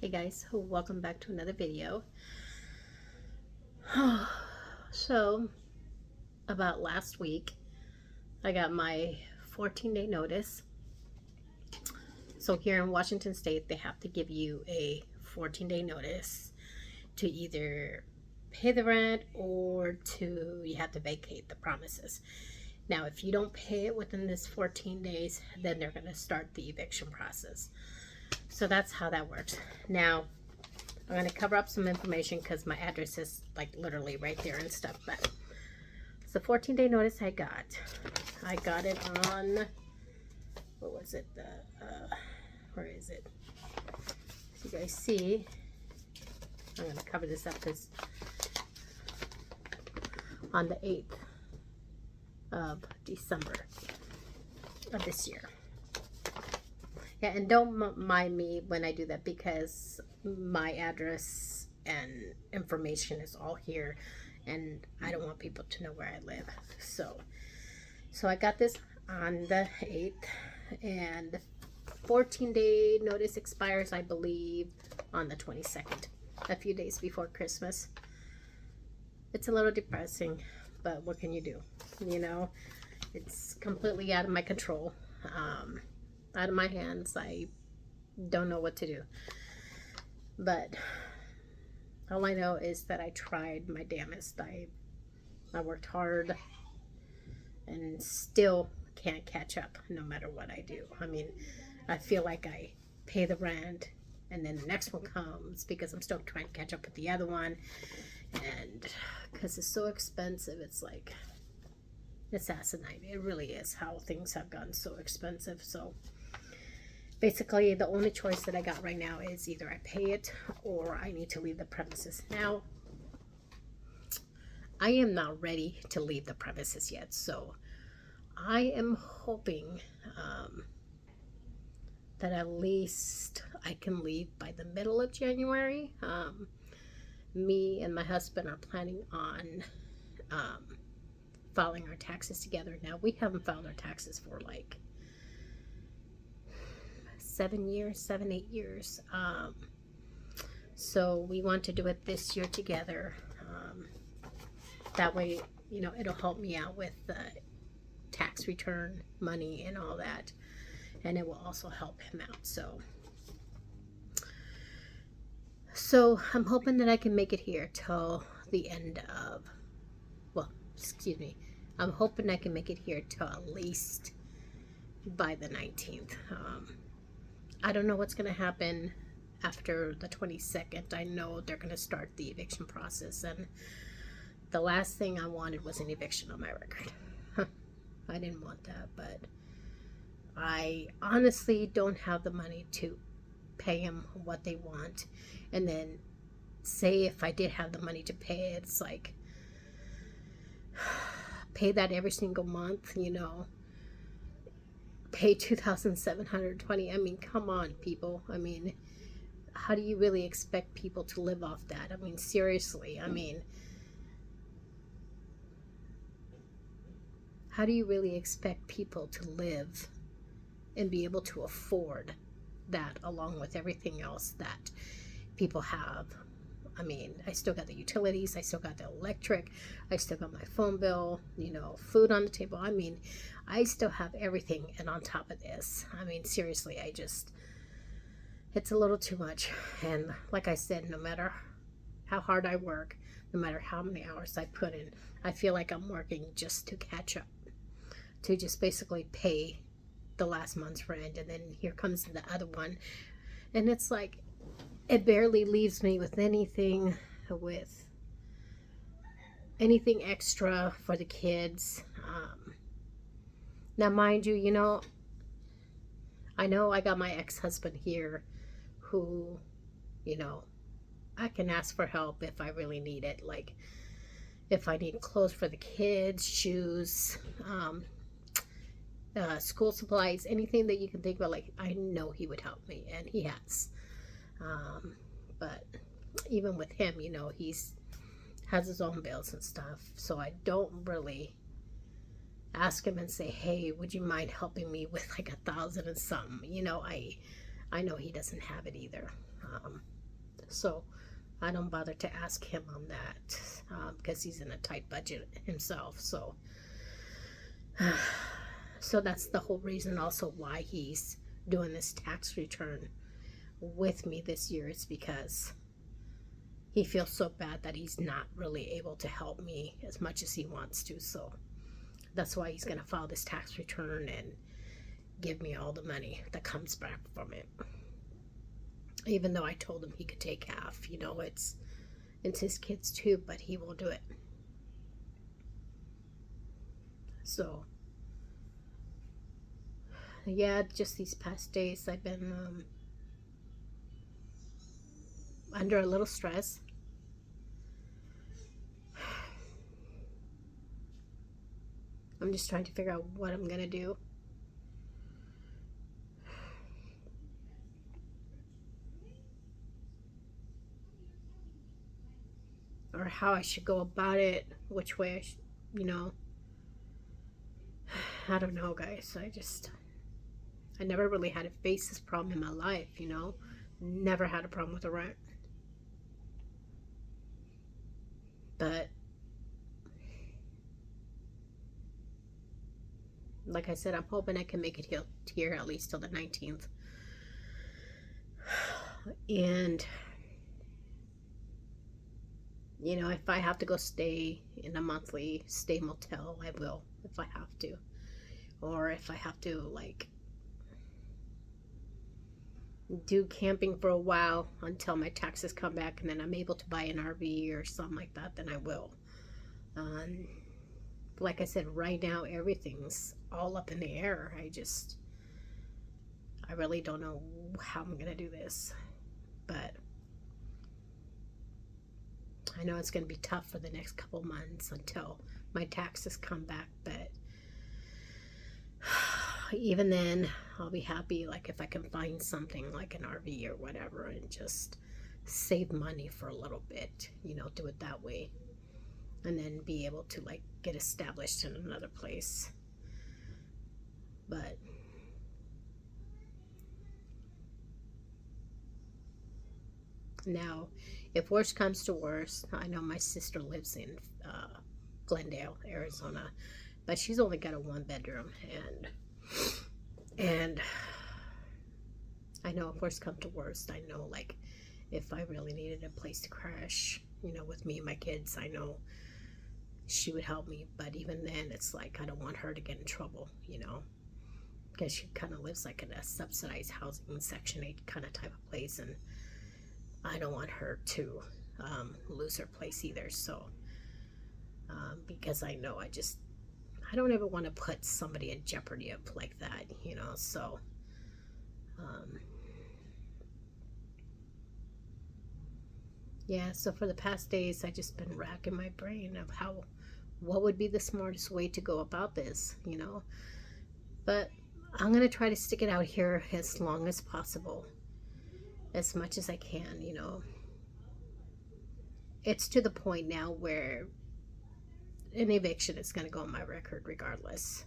Hey guys, welcome back to another video. So, about last week, I got my 14-day notice. So here in Washington State, they have to give you a 14-day notice to either pay the rent or you have to vacate the premises. Now, if you don't pay it within this 14 days, then they're going to start the eviction process. So that's how that works. Now, I'm going to cover up some information because my address is like literally right there and stuff. But it's the 14-day notice I got. I got it on, what was it? Where is it? As you guys see, I'm going to cover this up because on the 8th of December of this year. Yeah, and don't mind me when I do that because my address and information is all here and I don't want people to know where I live. So I got this on the 8th and the 14-day notice expires, I believe, on the 22nd, a few days before Christmas. It's a little depressing, but what can you do? You know, it's completely out of my control. Out of my hands. I don't know what to do. But all I know is that I tried my damnedest. I worked hard and still can't catch up no matter what I do. I mean, I feel like I pay the rent and then the next one comes because I'm still trying to catch up with the other one. And because it's so expensive, it's like, it's asinine. It really is how things have gotten so expensive. So basically, the only choice that I got right now is either I pay it or I need to leave the premises. Now, I am not ready to leave the premises yet, so I am hoping that at least I can leave by the middle of January. Me and my husband are planning on filing our taxes together. Now, we haven't filed our taxes for like 7 years, 8 years. So we want to do it this year together. That way, you know, it'll help me out with the tax return money and all that. And it will also help him out. So I'm hoping that I can make it here till the end of, well, excuse me. I'm hoping I can make it here till at least by the 19th. I don't know what's going to happen after the 22nd. I know they're going to start the eviction process, and the last thing I wanted was an eviction on my record. I didn't want that, but I honestly don't have the money to pay them what they want. And then say if I did have the money to pay it, it's like pay that every single month, you know. Pay $2,720. I mean, come on, people. I mean, how do you really expect people to live off that? I mean, seriously. I mean, how do you really expect people to live and be able to afford that along with everything else that people have? I mean, I still got the utilities, I still got the electric, I still got my phone bill, you know, food on the table. I mean, I still have everything, and on top of this, I mean, seriously, it's a little too much. And like I said, no matter how hard I work, no matter how many hours I put in, I feel like I'm working just to catch up, to just basically pay the last month's rent, and then here comes the other one, and it's like, it barely leaves me with anything extra for the kids. Now, mind you, you know I got my ex-husband here who, you know, I can ask for help if I really need it. Like, if I need clothes for the kids, shoes, school supplies, anything that you can think about, like, I know he would help me, and he has. But even with him, you know, has his own bills and stuff, so I don't really ask him and say, hey, would you mind helping me with like 1,000 and something? You know, I know he doesn't have it either. So I don't bother to ask him on that because he's in a tight budget himself. So, so that's the whole reason also why he's doing this tax return with me this year. It's because he feels so bad that he's not really able to help me as much as he wants to. So that's why he's going to file this tax return and give me all the money that comes back from it. Even though I told him he could take half, you know, it's his kids too, but he will do it. So yeah, just these past days I've been under a little stress. I'm just trying to figure out what I'm gonna do. Or how I should go about it, which way I should, you know. I don't know, guys. I never really had to face this problem in my life, you know. Never had a problem with the rent. But like I said, I'm hoping I can make it here at least till the 19th. And you know, if I have to go stay in a monthly stay motel, I will, if I have to. Or if I have to, like, do camping for a while until my taxes come back and then I'm able to buy an RV or something like that, then I will. Like I said, right now everything's all up in the air. I really don't know how I'm gonna do this, but I know it's gonna be tough for the next couple months until my taxes come back. But even then, I'll be happy, like, if I can find something like an RV or whatever and just save money for a little bit, you know, do it that way, and then be able to, like, get established in another place. But now, if worse comes to worse, I know my sister lives in Glendale, Arizona, but she's only got a 1 bedroom, and I know if worse come to worst, I know, like, if I really needed a place to crash, you know, with me and my kids, I know she would help me. But even then, it's like I don't want her to get in trouble, you know, because she kind of lives like in a subsidized housing, Section 8 kind of type of place, and I don't want her to lose her place either. So because I know I don't ever want to put somebody in jeopardy of like that, you know. So yeah, so for the past days I just been racking my brain of what would be the smartest way to go about this, you know. But I'm gonna try to stick it out here as long as possible, as much as I can, you know. It's to the point now where an eviction is going to go on my record regardless.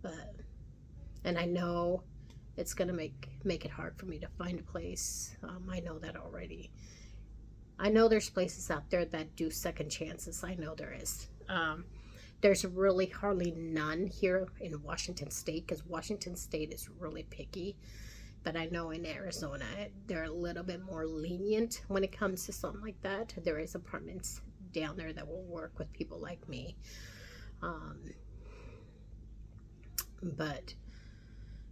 But and I know it's going to make it hard for me to find a place. I know that already. I know there's places out there that do second chances. I know there is. There's really hardly none here in Washington State, because Washington State is really picky. But I know in Arizona, they're a little bit more lenient when it comes to something like that. There is apartments down there that will work with people like me. But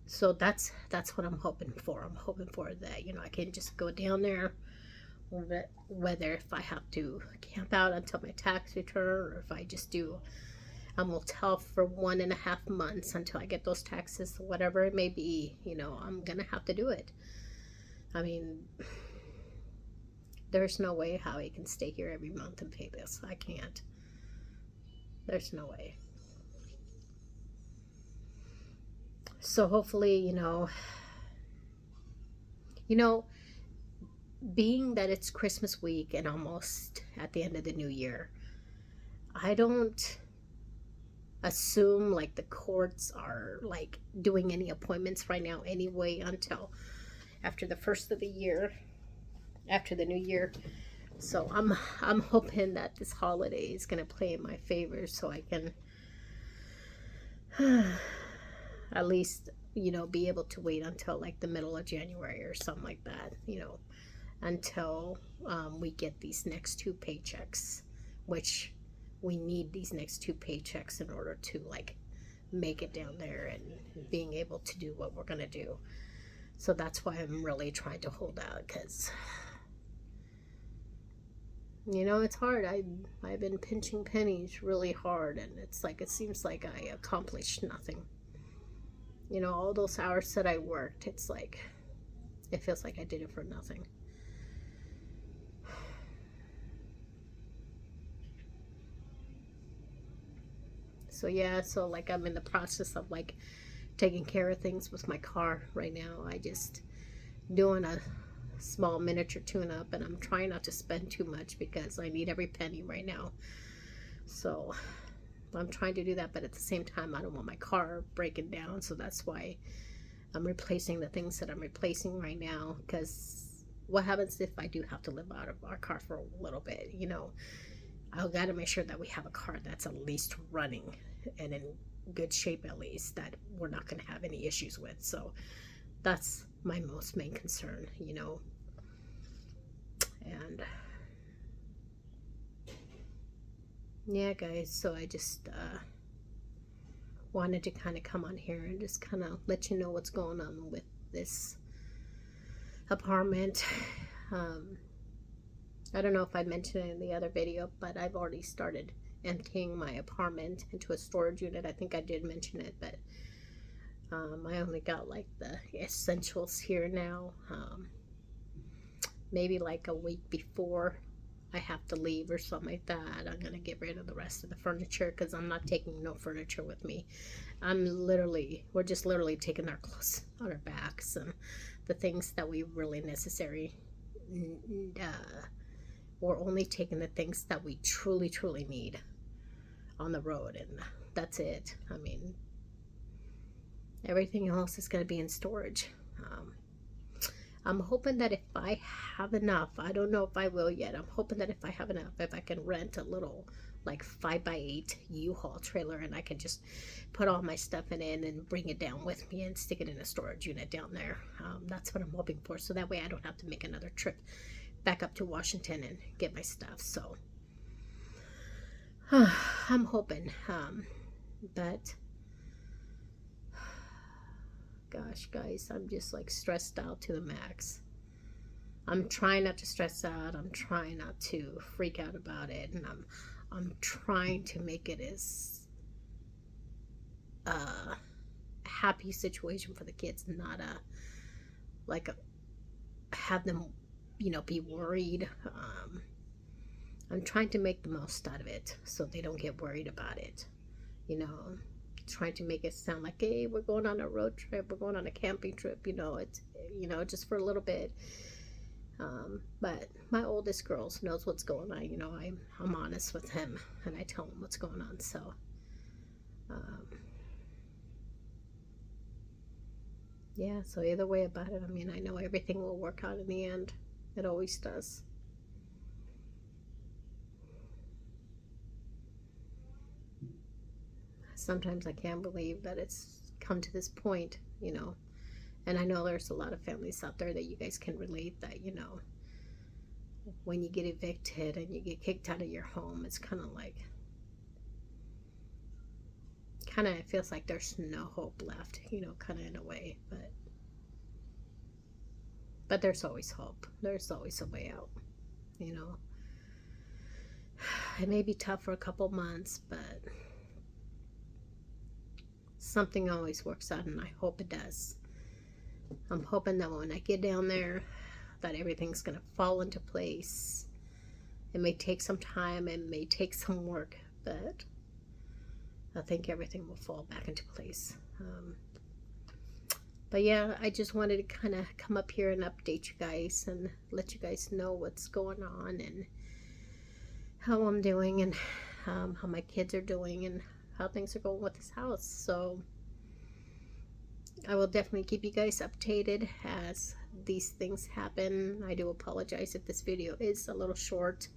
so that's what I'm hoping for. I'm hoping for that, you know, I can just go down there, whether if I have to camp out until my tax return, or if I just do a motel for 1.5 months until I get those taxes, whatever it may be, you know, I'm gonna have to do it. I mean, there's no way how I can stay here every month and pay this. I can't. There's no way. So hopefully, you know, being that it's Christmas week and almost at the end of the new year, I don't assume like the courts are like doing any appointments right now anyway until after the first of the year, after the new year. So I'm hoping that this holiday is gonna play in my favor, so I can at least, you know, be able to wait until like the middle of January or something like that, you know, until we get these next 2 paychecks, which we need these next 2 paychecks in order to like make it down there and being able to do what we're gonna do. So that's why I'm really trying to hold out, because you know, it's hard. I've been pinching pennies really hard, and it's like it seems like I accomplished nothing. You know, all those hours that I worked, it's like it feels like I did it for nothing. So yeah, so like I'm in the process of like taking care of things with my car right now. I just doing a small miniature tune up, and I'm trying not to spend too much because I need every penny right now. So I'm trying to do that, but at the same time I don't want my car breaking down, so that's why I'm replacing the things that I'm replacing right now. Because what happens if I do have to live out of our car for a little bit, you know, I've got to make sure that we have a car that's at least running and in good shape, at least, that we're not going to have any issues with. So that's my most main concern, you know. And yeah, guys, so I just wanted to kind of come on here and just kind of let you know what's going on with this apartment. I don't know if I mentioned it in the other video, but I've already started emptying my apartment into a storage unit. I think I did mention it, but I only got like the essentials here now. Maybe like a week before I have to leave or something like that, I'm gonna get rid of the rest of the furniture, because I'm not taking no furniture with me. We're just literally taking our clothes on our backs and the things that we really necessary. We're only taking the things that we truly, truly need on the road, and that's it. I mean, everything else is going to be in storage. I'm hoping that if I have enough, I don't know if I will yet, I'm hoping that if I have enough, if I can rent a little like 5x8 U-Haul trailer, and I can just put all my stuff in it and bring it down with me and stick it in a storage unit down there. That's what I'm hoping for, so that way I don't have to make another trip back up to Washington and get my stuff. So I'm hoping, but gosh, guys, I'm just like stressed out to the max. I'm trying not to stress out. I'm trying not to freak out about it, and I'm trying to make it as a happy situation for the kids, not have them, you know, be worried. I'm trying to make the most out of it so they don't get worried about it, you know. Trying to make it sound like, hey, we're going on a road trip, we're going on a camping trip, you know, it's, you know, just for a little bit. But my oldest girl knows what's going on, you know. I'm honest with him, and I tell him what's going on. So yeah, so either way about it, I mean, I know everything will work out in the end. It always does. Sometimes I can't believe that it's come to this point, you know. And I know there's a lot of families out there that you guys can relate, that, you know, when you get evicted and you get kicked out of your home, it's kind of it feels like there's no hope left, you know, kind of in a way. But there's always hope. There's always a way out, you know. It may be tough for a couple months, but something always works out, and I hope it does. I'm hoping that when I get down there, that everything's going to fall into place. It may take some time, it may take some work, but I think everything will fall back into place. But yeah, I just wanted to kind of come up here and update you guys and let you guys know what's going on and how I'm doing, and how my kids are doing, and how things are going with this house. So I will definitely keep you guys updated as these things happen. I do apologize if this video is a little short.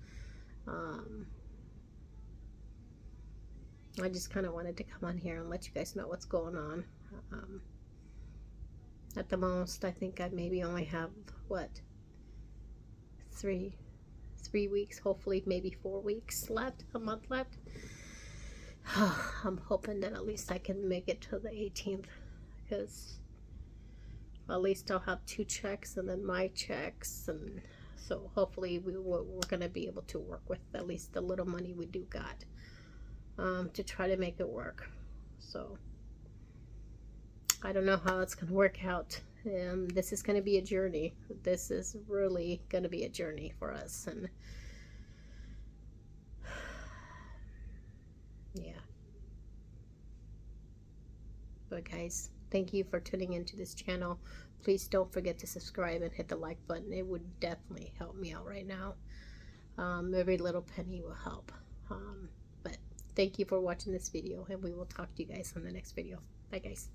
I just kind of wanted to come on here and let you guys know what's going on. At the most, I think I maybe only have, what, three weeks, hopefully maybe 4 weeks left, a month left. I'm hoping that at least I can make it to the 18th, because at least I'll have 2 checks and then my checks, and so hopefully we're going to be able to work with at least the little money we do got, to try to make it work. So I don't know how it's going to work out. This is going to be a journey. This is really going to be a journey for us. And yeah. But guys, thank you for tuning into this channel. Please don't forget to subscribe and hit the like button. It would definitely help me out right now. Every little penny will help. But thank you for watching this video, and we will talk to you guys on the next video. Bye guys.